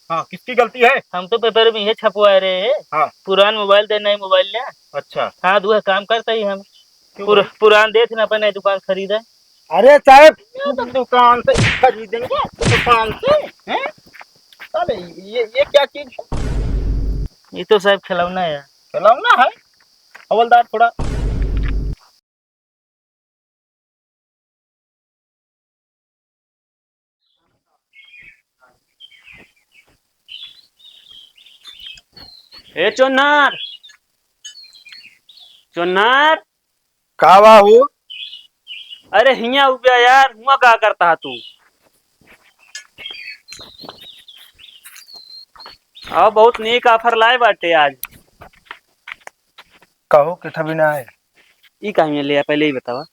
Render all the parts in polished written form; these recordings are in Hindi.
हाँ, किसकी गलती है? हम तो पेपर में ये छपवा रहे हैं। हाँ। पुरान मोबाइल दे नई मोबाइल ले। अच्छा। हाँ दुआ काम करता ही हम। क्यों भाई? पुरान दे थे ना अपन नई दुकान खरीदा। अरे साहब, दुकान से खरीदेंगे दुकान से? हैं? अरे ये क्या चीज है? ये तो साहब खिलौना है। खिलौना है? हवलदार थोड़ा। ए चोनार, चोनार। का बाबू? अरे हिया उबे यार, हुआ का करता है तू? आओ बहुत नीक ऑफर लाए बाटे आज। कहो किथा भी ना है। ई कहाँ ले पहले ही बतावा।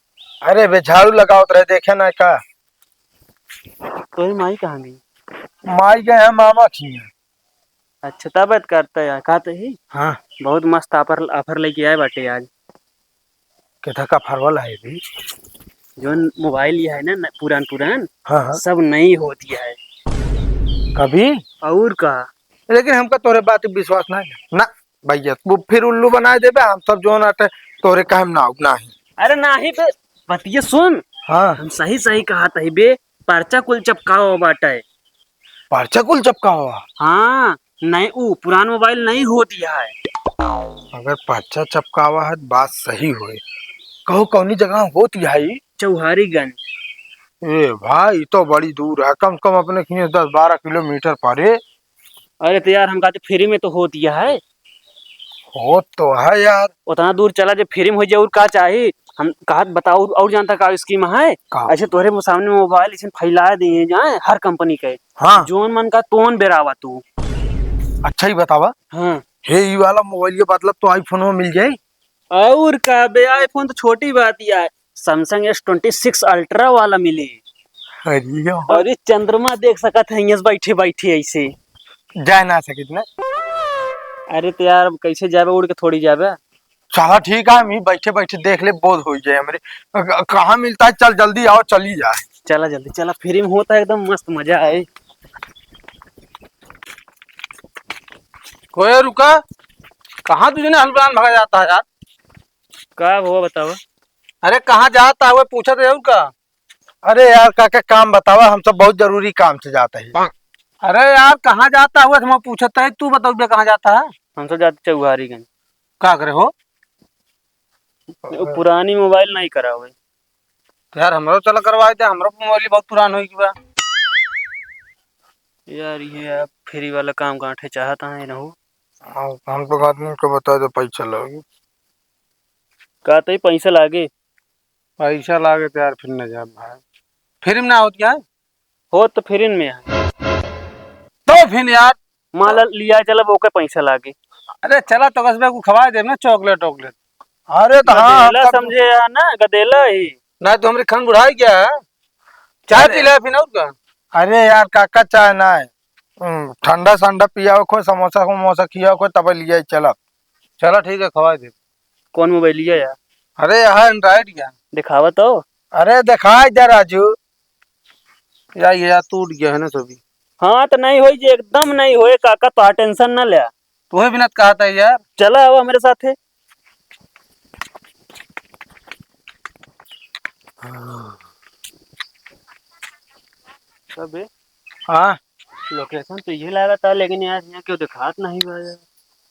अरे बे झाड़ू लगाओ रहे, देखे ना का? तोरी माई कहाँ गई? माई गए हैं मामा की। अच्छा तबियत करता है खाते ही। हाँ। बहुत मस्त ऑफर ऑफर लेके आए बाटे आज। किथा का फरवल है भी? जो मोबाइल ये है ना पुरान पुरान, हाँ हाँ। सब नई होती है। कभी? और का? लेकिन हमका तोरे बात पे विश्वास नहीं है ना भैया। वो फिर उल्लू बनाए देबे हम सब जो नाटे तोरे कहम ना नहीं। अरे नाही बे, बतिया सुन। हाँ। हम सही सही कहा था बे। पर्चा कुल चपकाओ बाटे। पर्चा कुल चपका हुआ? हाँ, नहीं वो पुरान मोबाइल नहीं होती है। अगर पर्चा चपकावा है तो बात सही होए। कहो कौनी जगह होती है? चौहारीगंज। ए भाई तो बड़ी दूर है, कम से कम अपने खिए 10-12 किलोमीटर परे। अरे तो यार हम कहते फ्री में तो होती है। हो तो है यार। उतना दूर चला जब फ्री में हो जाए और का चाहिए। हम कहा बताओ और जानता का स्कीम है। का? ऐसे तोरे सामने मोबाइल इसे फैला दिए जाए हर कंपनी के। हाँ। जोन मन का तोन बेरावा तू। अच्छा ही बतावा। हाँ। हे ये वाला मोबाइल के मतलब तो आईफोन में मिल जाए? और का बे, आईफोन तो छोटी बात ही है। सैमसंग S26 अल्ट्रा वाला मिली। अरे और ये चंद्रमा देख सकत है बैठे बैठे ऐसे। जाए ना सकित ना। अरे तो यार कैसे जाबे, उड़ के थोड़ी जाबे। चला ठीक है, हम ही बैठे बैठे देख ले, बोध हो जाए हमारे। कहाँ मिलता है? चल जल्दी आओ, चली जाए। चला जल्दी चला, फ्री में होता है एकदम मस्त मजा आए। कोई रुका। कहाँ तुझे हल्द्वान भगा जाता है यार? का हुआ बताओ। अरे कहाँ जाता है वो पूछा तो जरूर का। अरे यार काका काम बतावा, हम सब बहुत जरूरी काम से जाते हैं। अरे यार कहाँ जाता हुआ तुम पूछता है, तू बताओ कहाँ जाता है? हम तो जाते चौहारीगंज। क्या करे हो? वो पुरानी मोबाइल नहीं करा हुए। तो यार हमरो चला करवाए थे, हमरो मोबाइल बहुत पुरान हो गया। यार ये फ्री वाला काम गांठे चाहता है ना हो। हाँ, हम तो आदमी को बता दो पैसा लोगे। कहते ही पैसा लागे। पैसा लागे तो यार फिर न जा भाई। फिर ना होती है हो तो फ्री में है। तो फिर यार। माल लिया चला वो के पैसा लागे। अरे चला तो कसबे को खवा दे ना चॉकलेट वॉकलेट। अरे तो हाँ हम गदेला सब। समझे या ना, गदेला ही। नहीं तो हमारी खन बुढ़ाई क्या है? चाय पी ले फिर और का। अरे यार काका चाय ना है। ठंडा ठंडा पिया को समोसा वमोसा खिया को तब लिया चला। चला ठीक है, खवा दे। कौन मोबाइल लिया यार? अरे यहाँ एंड्रॉइड क्या? दिखावा तो। अरे दिखा इधर राजू। यार ये यार टूट गया है ना सभी। हाँ तो नहीं होई जे, एकदम नहीं होए काका, तो टेंशन ना ले। तुम्हें बिना कहा था यार। चला आओ मेरे साथ है। हाँ। लोकेशन तो ये लगा था, लेकिन यार यहाँ क्यों दिखात नहीं बा यार।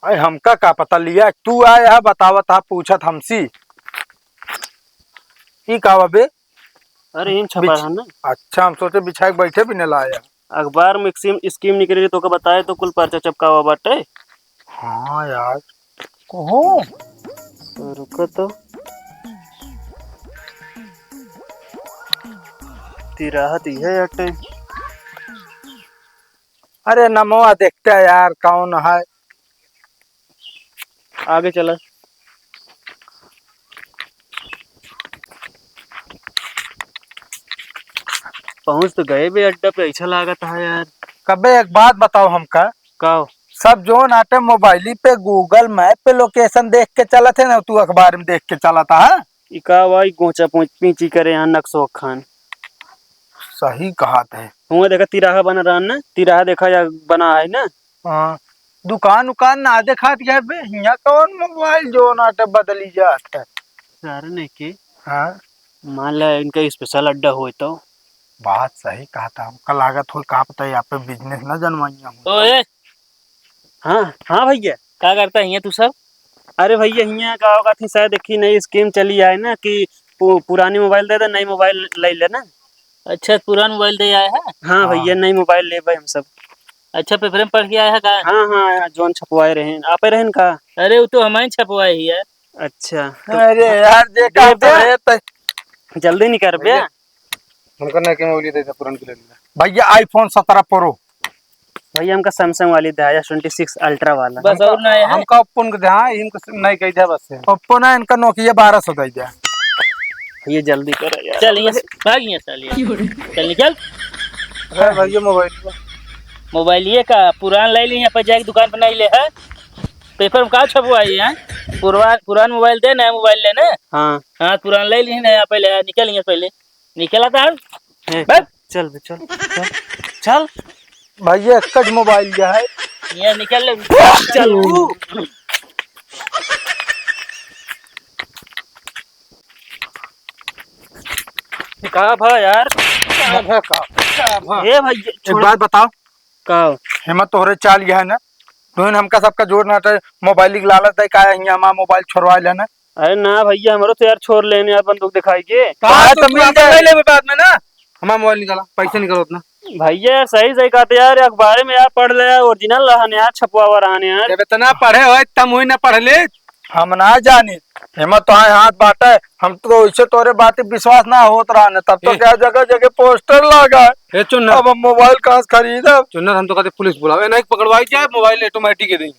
अरे हमका का पता लिया तू आया बतावा था, पूछत हमसी ई का बे। अरे इन छपा है ना। अच्छा हम सोचे बिछा के बैठे भी न लाया। अखबार में स्कीम स्कीम निकली तो का बताए तो कुल पर्चा चपका हुआ बाटे। हाँ यार। कहो। तो रुको तो। तिराहत है अटे। अरे नमवा देखते हैं यार कौन है। आगे चला। पहुंच तो गए भी अड्डा पे, ऐसा लागत है यार। कबे एक बात बताओ हमका। का सब जो नाटे मोबाइल पे गूगल मैप पे लोकेशन देख के चला थे ना, तू अखबार में देख के चला था? इका वाई गोचा पीची करे यहाँ नक्सो खान। सही कहा थे। हुआ देखा तिराहा बना रहा ना, तिराहा देखा या बना है ना। हाँ, दुकान उकान ना देखा दिया बे, यहाँ कौन मोबाइल जो नाटे बदली जात है। कारण है कि हाँ, मान ला इनका स्पेशल अड्डा हो तो। बात सही कहा था, हमका लागत हो कहा पता यहाँ पे बिजनेस न जनवाइया हूँ। ओए हाँ हाँ भैया। क्या करता है तू सब? अरे भैया यहाँ का होगा थी शायद देखी नई स्कीम चली है ना कि पुरानी मोबाइल दे दे नई मोबाइल ले लेना। अच्छा पुराना मोबाइल दे आया है। हाँ भैया नई मोबाइल ले भाई हम सब। अच्छा पेपर में पढ़ के आया है का? हाँ हाँ जोन छपवाए रहे आप रहन का। अरे वो तो हमारे छपवाए ही है। अच्छा अरे यार देखा तो है तो जल्दी नहीं कर बे। हमका ना के मोबाइल दे दे पुरान के ले ले भैया, आईफोन 17 प्रो। भैया हमका सैमसंग वाली था 26 अल्ट्रा वाला। बस और ना है। हमका ओप्पो के दे, हाँ इनका नहीं कह दे बस ओप्पो ना, इनका नोकिया 1200 दे दे। ये जल्दी करो यार। चल यहाँ भाग यहाँ साले। चल निकल। अरे भैया मोबाइल मोबाइल ये का पुरान ले ली यहाँ पर जाके दुकान पर नहीं ले है। पेपर में का छपवाई है? पुरान मोबाइल दे नया मोबाइल लेना। हाँ हाँ पुरान ले ली नया पहले निकल यहाँ पहले। निकल आता है। चल बे चल चल चल भैया एक मोबाइल क्या है। यहाँ निकल ले। चल कहा भा यार। ए भैया एक बात बताओ, का हिम्मत तोहरे चाल गया है ना, तुम हमका सबका जोर ना मोबाइल की लालच दे का यहाँ हमारा मोबाइल छोड़वा लेना। अरे ना भैया हमारो तो यार छोड़ लेने यार बंदूक दिखाई के। तो मिल जाए बाद में ना, हमारा मोबाइल निकाला, पैसे निकालो उतना। भैया यार सही सही कहते यार अखबार में यार पढ़ ले यार ओरिजिनल रहने यार छपवा रहने यार। जब इतना पढ़े हो तम हुई ना पढ़ ले। हम ना जानी हिम्मत तो हाथ बाटे, हम तो इससे तोरे बात विश्वास ना होत रहा ने, तब तो क्या जगह जगह पोस्टर लगा है। अब हम मोबाइल कहाँ से खरीदब। चुन्नर हम तो कहते पुलिस बुलावे नहीं पकड़वाई जाए, मोबाइल ऑटोमेटिक दे।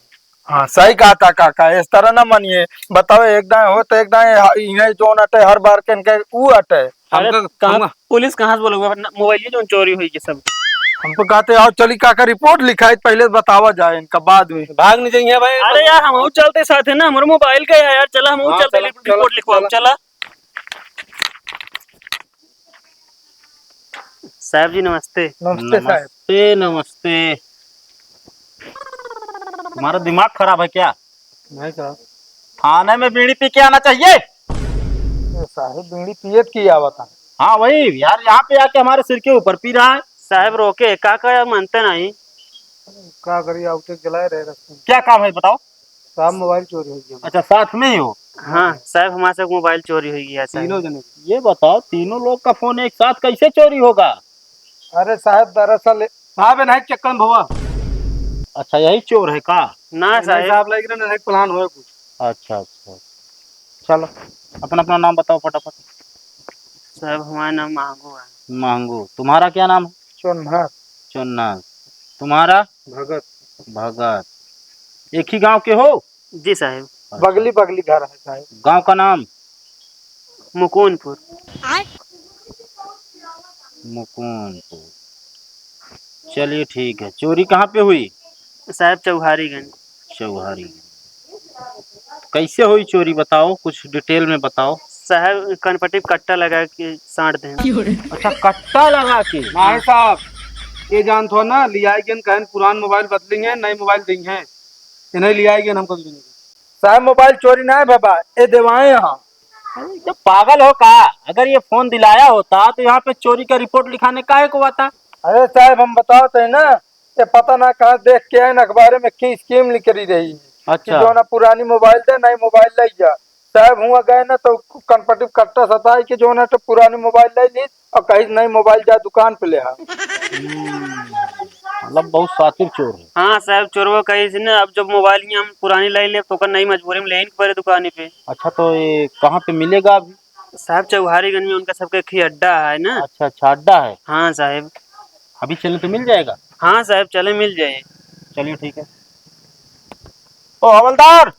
हाँ सही कहा था काका, इस तरह ना मानिए। बताओ एक दाएं हो तो एक दाएं इन्हें जो अटे हर बार के इनके ऊ अटे। अरे कहाँ पुलिस कहाँ से बोलोगे मोबाइल जो चोरी हुई ये सब। हम तो कहते आओ चली काका रिपोर्ट लिखाई पहले बतावा जाए इनका बाद में। भाग नहीं जाइए भाई। अरे यार हम चलते साथ है ना, हमारे मोबाइल का है यार। चला हम चलते रिपोर्ट लिखवा चला। साहब जी नमस्ते। नमस्ते साहब। नमस्ते नमस्ते। तुम्हारा दिमाग खराब है क्या? नहीं साहब। थाने में बीड़ी पी के आना चाहिए। साहब बीड़ी पियत की आवता। हाँ वही यार, यहाँ पे आके हमारे सिर के ऊपर पी रहा है। साहब रोके काका यार मानते नहीं। क्या करिए आउटे जलाए रहे रस्ते में। क्या काम है बताओ? साहब मोबाइल चोरी हो गया। अच्छा साथ में ही हो? हाँ साहब हमारे से मोबाइल चोरी हुई है साहब। तीनों जने। ये बताओ तीनों लोग का फोन एक साथ कैसे चोरी होगा? अरे साहब दरअसल साहब नहीं चक्कर भवा। अच्छा यही चोर है का? ना साहब लग रहा है प्लान हो कुछ। अच्छा अच्छा चलो अपना अपना नाम बताओ फटाफट। साहब हमारा नाम मांगू है। मांगू। तुम्हारा क्या नाम है? चुन्हा। चुन्ना। तुम्हारा? भगत। भगत। एक ही गांव के हो? जी साहब। बगली बगली घर है साहब। गांव का नाम? मुकुंदपुर। मुकुंदपुर। चलिए ठीक है। चोरी कहाँ पे हुई? साहब चौहारीगंज। चौहारी। कैसे हुई चोरी बताओ, कुछ डिटेल में बताओ। साहब कनपट्टी कट्टा लगा के साड़ दें। अच्छा कट्टा लगा के? नहीं साहब ये जान थो ना लिया कहन पुरान मोबाइल बदलेंगे नए मोबाइल देंगे, इन्हें लिया हमको देंगे। साहब मोबाइल चोरी ना है बाबा, ये देवाए यहाँ। तो पागल हो का? अगर ये फोन दिलाया होता तो यहाँ पे चोरी का रिपोर्ट लिखाने काहे को आता? अरे साहब हम बताते हैं ना, ये पता ना कहाँ देख के आए अखबार में की स्कीम लिख रही रही कि जो ना पुरानी मोबाइल दे नई मोबाइल ले जा। साहब हुआ गए ना तो कनपट्टी कट्टा सताई कि जो ना तो पुरानी मोबाइल ले ली और कहीं नई मोबाइल जा दुकान पे ले आ। मतलब बहुत शातिर चोर है। हाँ साहब चोरवा कही थी ना, अब जब मोबाइल ही हम पुरानी लाई ले तो नई मजबूरी में ले पड़े दुकान पे। अच्छा तो ये कहाँ पे मिलेगा अभी? साहब चौहारीगंज में उनका सबका खी अड्डा है ना। अच्छा अच्छा अड्डा है। हाँ साहब। अभी चले तो मिल जाएगा? हाँ साहब चले मिल जाए। चलिए ठीक है। ओ हवलदार,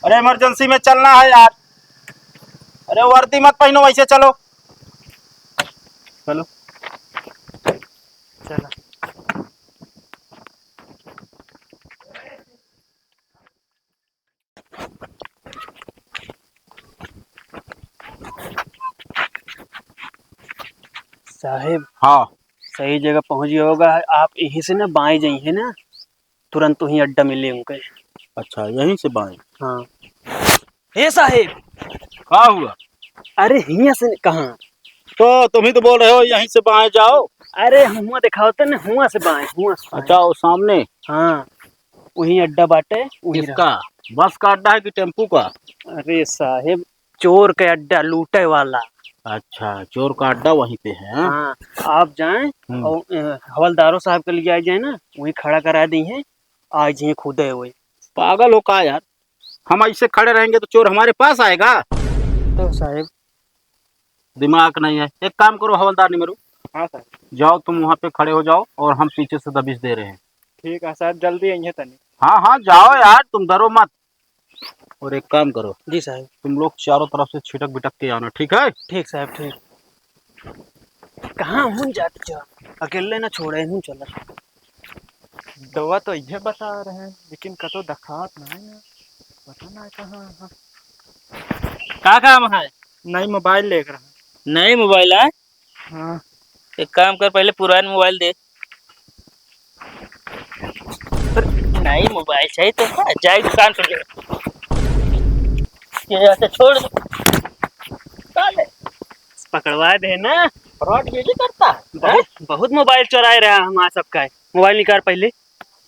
अरे इमरजेंसी में चलना है यार। अरे वर्दी मत पहनो, वैसे चलो। चलो चलो। साहेब हाँ सही जगह पहुंच गया होगा। आप यहीं से ना बाएं जाइए ना, तुरंत वहीं अड्डा मिले उनके। अच्छा, यहीं से बाएं। हाँ हे साहेब, क्या हुआ? अरे हिया से कहाँ? तो तुम ही तो बोल रहे हो यहीं से बाएं जाओ। अरे हुआ दिखाओते ना, हुआ से बाएं, हुआ से बाएं। अच्छा, वो सामने हाँ वहीं अड्डा बाटे, वहीं रहो। किसका? बस का अड्डा है कि टेम्पू का? अरे साहेब चोर का अड्डा, लूटे वाला। अच्छा, चोर का अड्डा वहीं पे है। हाँ आप जाएं और हवलदारों साहब के लिए आ जाए ना, वहीं खड़ा करा दी है, आ जाइए खुदे हुए। पागल हो का यार? हम ऐसे खड़े रहेंगे तो चोर हमारे पास आएगा? तो साहेब दिमाग नहीं है। एक काम करो हवलदार निमरू, हाँ साहब जाओ तुम वहाँ पे खड़े हो जाओ और हम पीछे से दबिश दे रहे हैं। ठीक है साहब, जल्दी आइए तनी। हाँ हाँ जाओ यार, तुम डरो मत। और एक काम करो, जी साहब। तुम लोग चारों तरफ से छिटक बिटक के आना, ठीक है? ठीक साहब ठीक। कहाँ हूँ जाते जा, अकेले ना छोड़े हूँ। चलो दवा तो ये बता रहे हैं, लेकिन कतो दखात नहीं है, पता नहीं कहाँ। का काम है? नई मोबाइल लेकर नई मोबाइल है? हाँ। एक काम कर, पहले पुराना मोबाइल दे। नई मोबाइल चाहिए तो है, जाए दुकान पे ले। ये ऐसे छोड़ दे, साले, पकड़वा दे ना। फ्रॉड ये भी करता है। बहुत मोबाइल चुराए रहा हमारा सबका। मोबाइल निकाल पहले।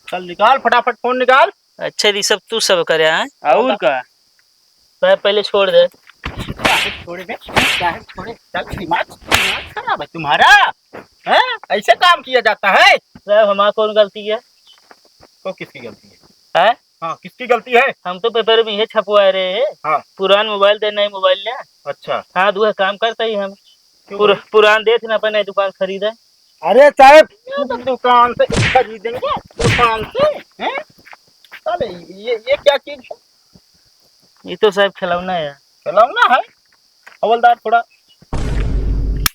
चल निकाल फटाफट, फोन निकाल। अच्छा ये सब तू सब करे है? और का साहब पहले छोड़ दे। छोड़ दे, छोड़े। चल, दिमाग खराब है तुम्हारा? है ऐसे काम किया जाता है? साहब हमारा कौन गलती है? तो किसकी गलती है? है हाँ, किसकी गलती है? हम तो पेपर में ये छपवाए रहे हैं। हाँ। पुराना मोबाइल दे, नई मोबाइल ले। अच्छा, हाँ दूसरा काम करता ही हम। पुरान दे थे ना, अपन नई दुकान खरीदे। अरे साहब दुकान से खरीदेंगे, दुकान से? हैं? साले ये क्या चीज है? ये तो साहब खिलौना है। खिलौना है? हवलदार थोड़ा।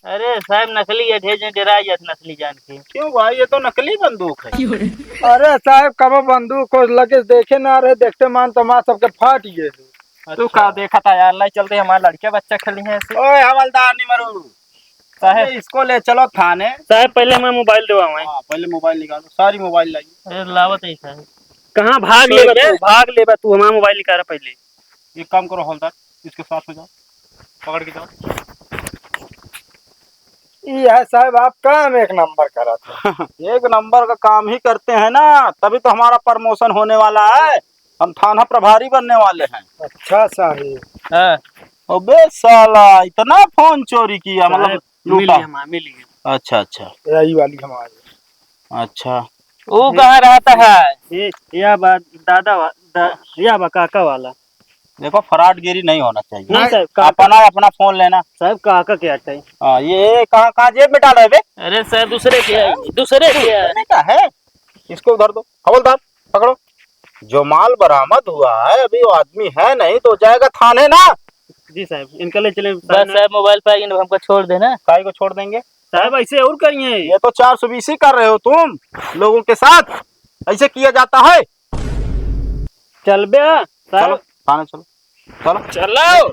अरे साहब नकली है, ढेर डरा जात नकली जान के। क्यों भाई, ये तो नकली बंदूक है। अरे साहब कब बंदूक को लगे देखे ना रहे, देखते मान तो माँ सबके फाट गए। तू का देखा था यार? लाई चलते हमारे लड़के बच्चा खेली है ऐसे। ओए हवलदार निमरू, साहब इसको ले चलो थाने। साहब पहले मैं मोबाइल दबाऊँ। हाँ, पहले मोबाइल निकालो, सारी मोबाइल लाइए। अरे लावत है साहब। कहाँ भाग ले तू, भाग ले तू। हमारा मोबाइल निकाल पहले। एक काम करो हवलदार, इसके साथ में जाओ, पकड़ के जाओ। ये है साहब, आप काम एक नंबर करा था। एक नंबर का काम ही करते हैं ना, तभी तो हमारा प्रमोशन होने वाला है। हम थाना प्रभारी बनने वाले हैं। अच्छा साहब। हाँ अबे साला, इतना फोन चोरी किया, मतलब मिल लूटा। गया, मिल गया। अच्छा अच्छा यही वाली हमारी। अच्छा। वो कहाँ रहता है? ये या बा या बा काका वाला। देखो फराडगिरी नहीं होना चाहिए। नहीं साहब, काका अपना फोन लेना। साहब काका क्या चाहिए? हाँ, ये कहाँ कहाँ जेब में डाला है बे? अरे साहब दूसरे के है, दूसरे के है। लेने का है, इसको उधर दो। हवलदार पकड़ो। जो माल बरामद हुआ है, अभी वो आदमी है नहीं तो जाएगा थाने ना। जी साहब, इनका ले चले। बस साहब मोबाइल पाएंगे ना हमको छोड़ देना। काय को छोड़ देंगे? साहब ऐसे और करिए। ये तो 420 ही कर रहे हो तुम लोगों के साथ, ऐसे किया जाता है। चल बे चलो साहब, थाने चलो, चलो। चलो